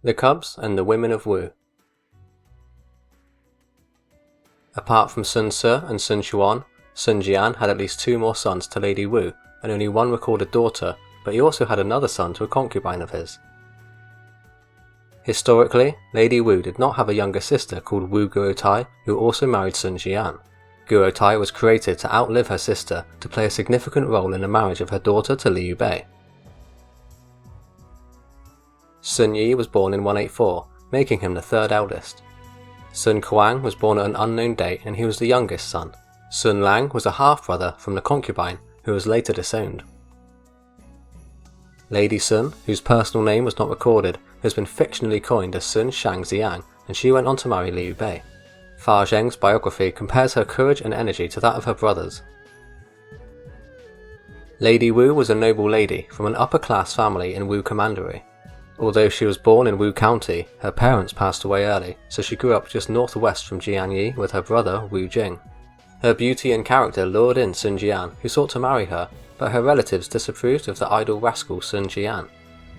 The Cubs and the Women of Wu. Apart from Sun Ce and Sun Xuan, Sun Jian had at least 2 more sons to Lady Wu, and only 1 recorded daughter, but he also had another son to a concubine of his. Historically, Lady Wu did not have a younger sister called Wu Guotai, who also married Sun Jian. Guotai was created to outlive her sister to play a significant role in the marriage of her daughter to Liu Bei. Sun Yi was born in 184, making him the 3rd eldest. Sun Kuang was born at an unknown date and he was the youngest son. Sun Lang was a half-brother from the concubine, who was later disowned. Lady Sun, whose personal name was not recorded, has been fictionally coined as Sun Shang Xiang, and she went on to marry Liu Bei. Fa Zheng's biography compares her courage and energy to that of her brothers. Lady Wu was a noble lady from an upper-class family in Wu Commandery. Although she was born in Wu County, her parents passed away early, so she grew up just northwest from Jianyi with her brother Wu Jing. Her beauty and character lured in Sun Jian, who sought to marry her, but her relatives disapproved of the idle rascal Sun Jian.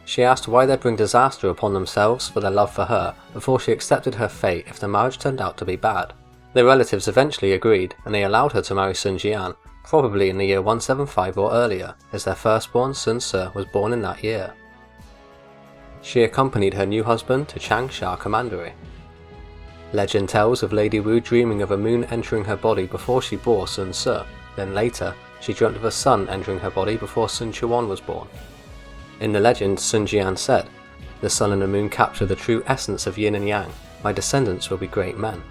She asked why they bring disaster upon themselves for their love for her before she accepted her fate if the marriage turned out to be bad. The relatives eventually agreed, and they allowed her to marry Sun Jian, probably in the year 175 or earlier, as their firstborn Sun Ce was born in that year. She accompanied her new husband to Changsha Commandery. Legend tells of Lady Wu dreaming of a moon entering her body before she bore Sun Ce, then later she dreamt of a sun entering her body before Sun Chuan was born. In the legend, Sun Jian said, "The sun and the moon capture the true essence of yin and yang, my descendants will be great men."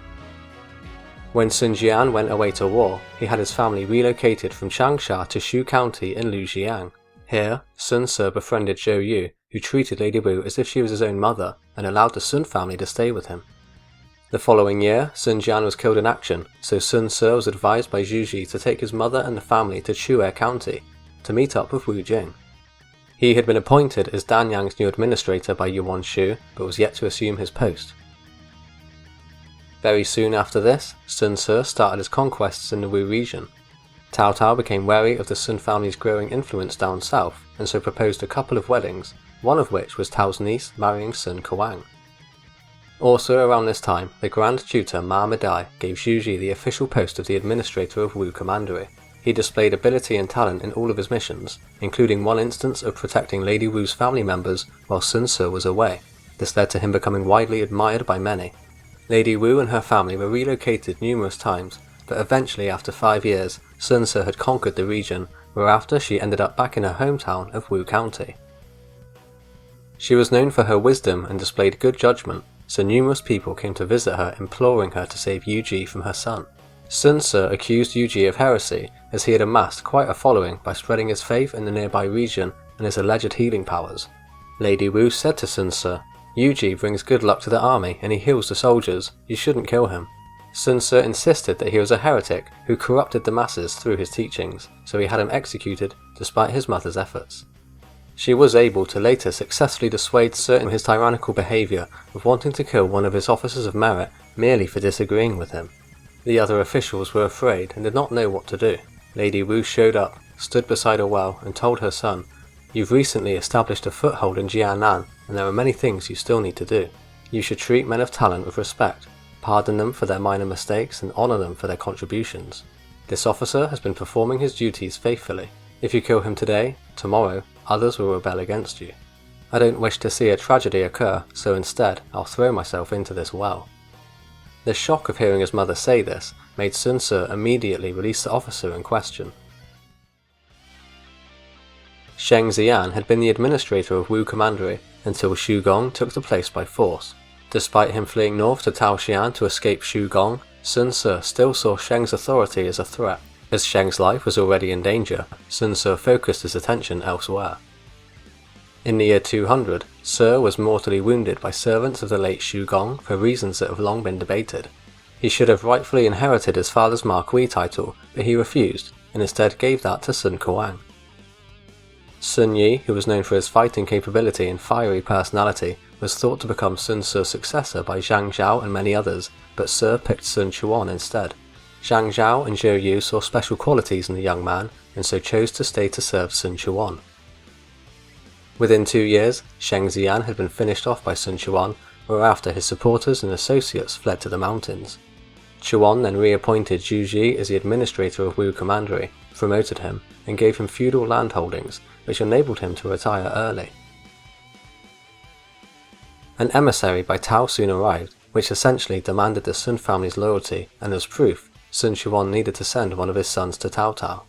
When Sun Jian went away to war, he had his family relocated from Changsha to Shou County in Lujiang. Here, Sun Ce befriended Zhou Yu, who treated Lady Wu as if she was his own mother, and allowed the Sun family to stay with him. The following year, Sun Jian was killed in action, so Sun Ce was advised by Zhu Ji to take his mother and the family to Chue County, to meet up with Wu Jing. He had been appointed as Danyang's new administrator by Yuan Shu, but was yet to assume his post. Very soon after this, Sun Ce started his conquests in the Wu region. Cao Cao became wary of the Sun family's growing influence down south, and so proposed a couple of weddings, one of which was Tao's niece marrying Sun Kuang. Also around this time, the Grand Tutor Ma Medai gave Zhu Ji the official post of the administrator of Wu Commandery. He displayed ability and talent in all of his missions, including one instance of protecting Lady Wu's family members while Sun Ce was away. This led to him becoming widely admired by many. Lady Wu and her family were relocated numerous times, but eventually after 5 years, Sun Ce had conquered the region, whereafter she ended up back in her hometown of Wu County. She was known for her wisdom and displayed good judgment, so numerous people came to visit her imploring her to save Yu Ji from her son. Sun Ce accused Yu Ji of heresy, as he had amassed quite a following by spreading his faith in the nearby region and his alleged healing powers. Lady Wu said to Sun Ce, "Yu Ji brings good luck to the army and he heals the soldiers, you shouldn't kill him." Sun Ce insisted that he was a heretic who corrupted the masses through his teachings, so he had him executed despite his mother's efforts. She was able to later successfully dissuade certain his tyrannical behaviour of wanting to kill one of his officers of merit merely for disagreeing with him. The other officials were afraid and did not know what to do. Lady Wu showed up, stood beside a well and told her son, "You've recently established a foothold in Jianan and there are many things you still need to do. You should treat men of talent with respect, pardon them for their minor mistakes and honour them for their contributions. This officer has been performing his duties faithfully. If you kill him today, tomorrow, others will rebel against you. I don't wish to see a tragedy occur, so instead I'll throw myself into this well." The shock of hearing his mother say this made Sun Ce immediately release the officer in question. Sheng Xian had been the administrator of Wu Commandery until Shu Gong took the place by force. Despite him fleeing north to Taoxian to escape Shu Gong, Sun Ce still saw Sheng's authority as a threat. As Sheng's life was already in danger, Sun Ce focused his attention elsewhere. In the year 200, Ce was mortally wounded by servants of the late Shu Gong for reasons that have long been debated. He should have rightfully inherited his father's Marquis title, but he refused, and instead gave that to Sun Kuang. Sun Yi, who was known for his fighting capability and fiery personality, was thought to become Sun Ce's successor by Zhang Zhao and many others, but Ce picked Sun Chuan instead. Zhang Zhao and Zhou Yu saw special qualities in the young man, and so chose to stay to serve Sun Chuan. Within 2 years, Shang Xiang had been finished off by Sun Quan, whereafter his supporters and associates fled to the mountains. Quan then reappointed Zhu Ji as the administrator of Wu Commandery, promoted him, and gave him feudal landholdings, which enabled him to retire early. An emissary by Tao soon arrived, which essentially demanded the Sun family's loyalty, and as proof, Sun Quan needed to send one of his sons to Cao Cao.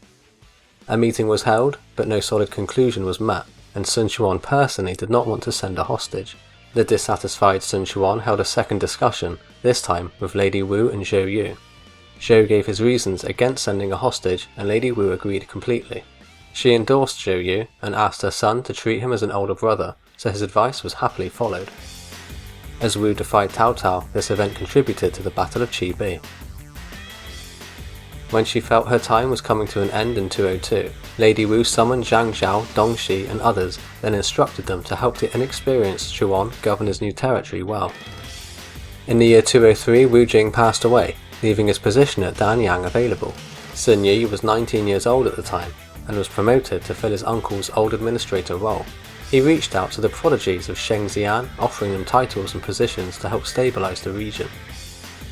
A meeting was held, but no solid conclusion was met, and Sun Quan personally did not want to send a hostage. The dissatisfied Sun Quan held a second discussion, this time with Lady Wu and Zhou Yu. Shou gave his reasons against sending a hostage, and Lady Wu agreed completely. She endorsed Zhou Yu and asked her son to treat him as an older brother, so his advice was happily followed. As Wu defied Cao Cao, this event contributed to the Battle of Qi Bi. When she felt her time was coming to an end in 202, Lady Wu summoned Zhang Zhao, Dong Shi and others, then instructed them to help the inexperienced Chuan govern his new territory well. In the year 203, Wu Jing passed away, leaving his position at Danyang available. Sun Yi was 19 years old at the time, and was promoted to fill his uncle's old administrator role. He reached out to the prodigies of Shang Xiang, offering them titles and positions to help stabilize the region.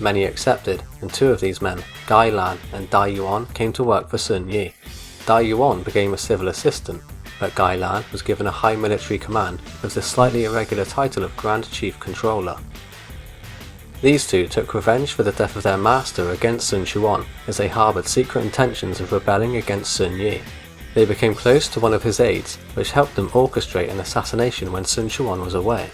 Many accepted, and 2 of these men, Gai Lan and Dai Yuan, came to work for Sun Yi. Dai Yuan became a civil assistant, but Gai Lan was given a high military command with the slightly irregular title of Grand Chief Controller. These 2 took revenge for the death of their master against Sun Quan, as they harboured secret intentions of rebelling against Sun Yi. They became close to one of his aides, which helped them orchestrate an assassination when Sun Quan was away.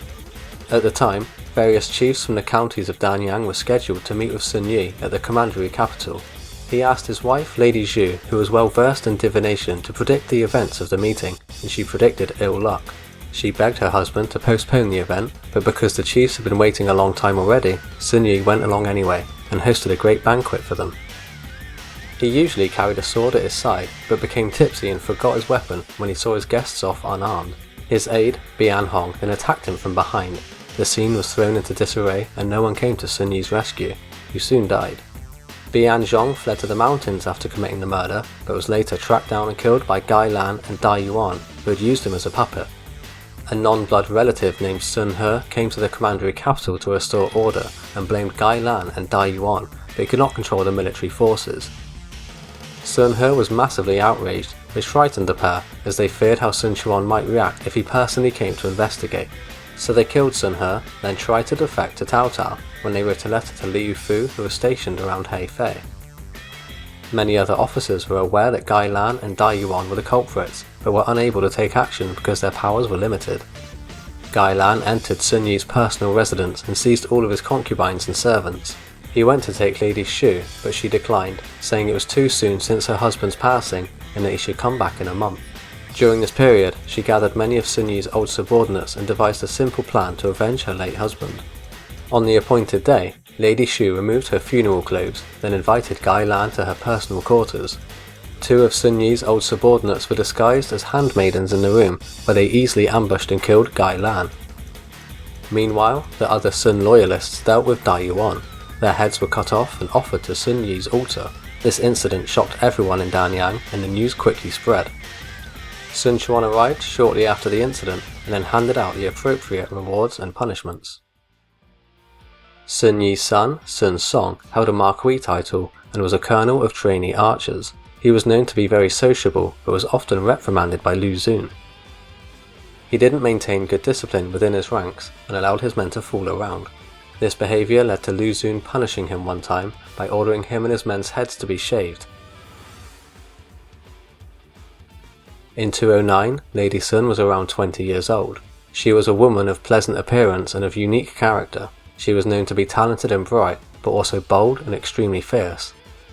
At the time, various chiefs from the counties of Danyang were scheduled to meet with Sun Yi at the commandery capital. He asked his wife, Lady Zhu, who was well versed in divination, to predict the events of the meeting, and she predicted ill luck. She begged her husband to postpone the event, but because the chiefs had been waiting a long time already, Sun Yi went along anyway, and hosted a great banquet for them. He usually carried a sword at his side, but became tipsy and forgot his weapon when he saw his guests off unarmed. His aide, Bian Hong, then attacked him from behind. The scene was thrown into disarray, and no one came to Sun Yi's rescue, who soon died. Bian Zhong fled to the mountains after committing the murder, but was later tracked down and killed by Gai Lan and Dai Yuan, who had used him as a puppet. A non-blood relative named Sun He came to the commandery capital to restore order and blamed Gai Lan and Dai Yuan, but he could not control the military forces. Sun He was massively outraged, which frightened the pair, as they feared how Sun Quan might react if he personally came to investigate. So they killed Sun He, then tried to defect to Cao Cao when they wrote a letter to Liu Fu, who was stationed around Hefei. Many other officers were aware that Gai Lan and Dai Yuan were the culprits, but were unable to take action because their powers were limited. Gai Lan entered Sun Yi's personal residence and seized all of his concubines and servants. He went to take Lady Shou, but she declined, saying it was too soon since her husband's passing and that he should come back in a month. During this period, she gathered many of Sun Yi's old subordinates and devised a simple plan to avenge her late husband. On the appointed day, Lady Shou removed her funeral clothes, then invited Gai Lan to her personal quarters. 2 of Sun Yi's old subordinates were disguised as handmaidens in the room, where they easily ambushed and killed Gai Lan. Meanwhile, the other Sun loyalists dealt with Dai Yuan. Their heads were cut off and offered to Sun Yi's altar. This incident shocked everyone in Danyang, and the news quickly spread. Sun Quan arrived shortly after the incident, and then handed out the appropriate rewards and punishments. Sun Yi's son, Sun Song, held a marquis title, and was a colonel of trainee archers. He was known to be very sociable, but was often reprimanded by Lu Xun. He didn't maintain good discipline within his ranks, and allowed his men to fool around. This behaviour led to Lu Xun punishing him one time by ordering him and his men's heads to be shaved. In 209, Lady Sun was around 20 years old. She was a woman of pleasant appearance and of unique character. She was known to be talented and bright, but also bold and extremely fierce.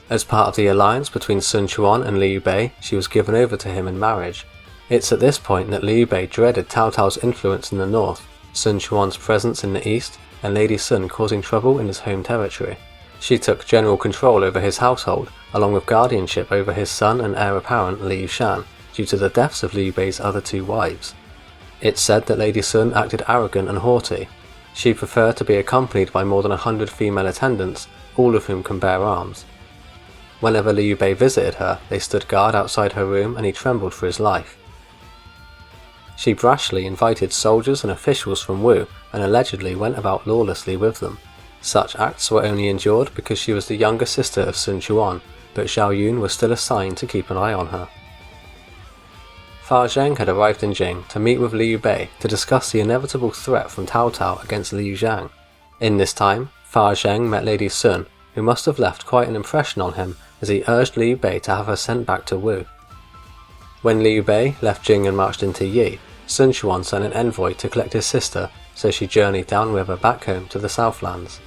As part of the alliance between Sun Quan and Liu Bei, she was given over to him in marriage. It's at this point that Liu Bei dreaded Cao Cao's influence in the north, Sun Quan's presence in the east, and Lady Sun causing trouble in his home territory. She took general control over his household, along with guardianship over his son and heir apparent Liu Shan, due to the deaths of Liu Bei's other 2 wives. It's said that Lady Sun acted arrogant and haughty. She preferred to be accompanied by more than 100 female attendants, all of whom can bear arms. Whenever Liu Bei visited her, they stood guard outside her room and he trembled for his life. She brashly invited soldiers and officials from Wu and allegedly went about lawlessly with them. Such acts were only endured because she was the younger sister of Sun Quan, but Zhao Yun was still assigned to keep an eye on her. Fa Zheng had arrived in Jing to meet with Liu Bei to discuss the inevitable threat from Cao Cao against Liu Zhang. In this time, Fa Zheng met Lady Sun, who must have left quite an impression on him as he urged Liu Bei to have her sent back to Wu. When Liu Bei left Jing and marched into Yi, Sun Quan sent an envoy to collect his sister, so she journeyed downriver back home to the Southlands.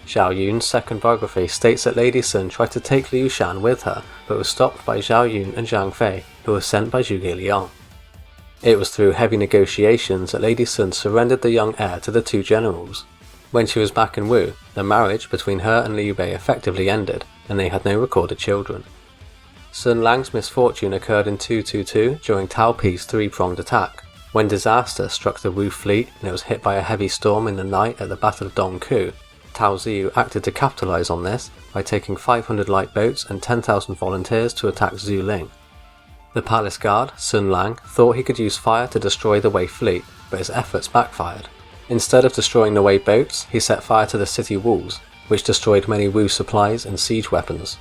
Zhao Yun's second biography states that Lady Sun tried to take Liu Shan with her, but was stopped by Zhao Yun and Zhang Fei, who were sent by Zhuge Liang. It was through heavy negotiations that Lady Sun surrendered the young heir to the two generals. When she was back in Wu, the marriage between her and Liu Bei effectively ended, and they had no recorded children. Sun Lang's misfortune occurred in 222 during Tao Pi's three-pronged attack. When disaster struck the Wu fleet and it was hit by a heavy storm in the night at the Battle of Dongku, Tao Ziyu acted to capitalize on this by taking 500 light boats and 10,000 volunteers to attack Zuling. The palace guard, Sun Lang, thought he could use fire to destroy the Wei fleet, but his efforts backfired. Instead of destroying the Wei boats, he set fire to the city walls, which destroyed many Wu supplies and siege weapons.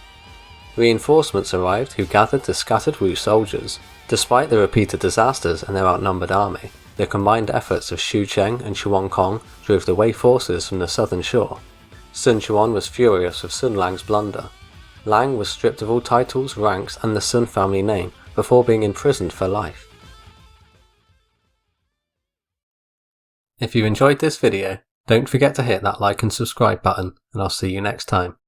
Reinforcements arrived who gathered the scattered Wu soldiers. Despite the repeated disasters and their outnumbered army, the combined efforts of Xu Cheng and Chuan Kong drove the Wei forces from the southern shore. Sun Quan was furious with Sun Lang's blunder. Lang was stripped of all titles, ranks, and the Sun family name before being imprisoned for life. If you enjoyed this video, don't forget to hit that like and subscribe button, and I'll see you next time.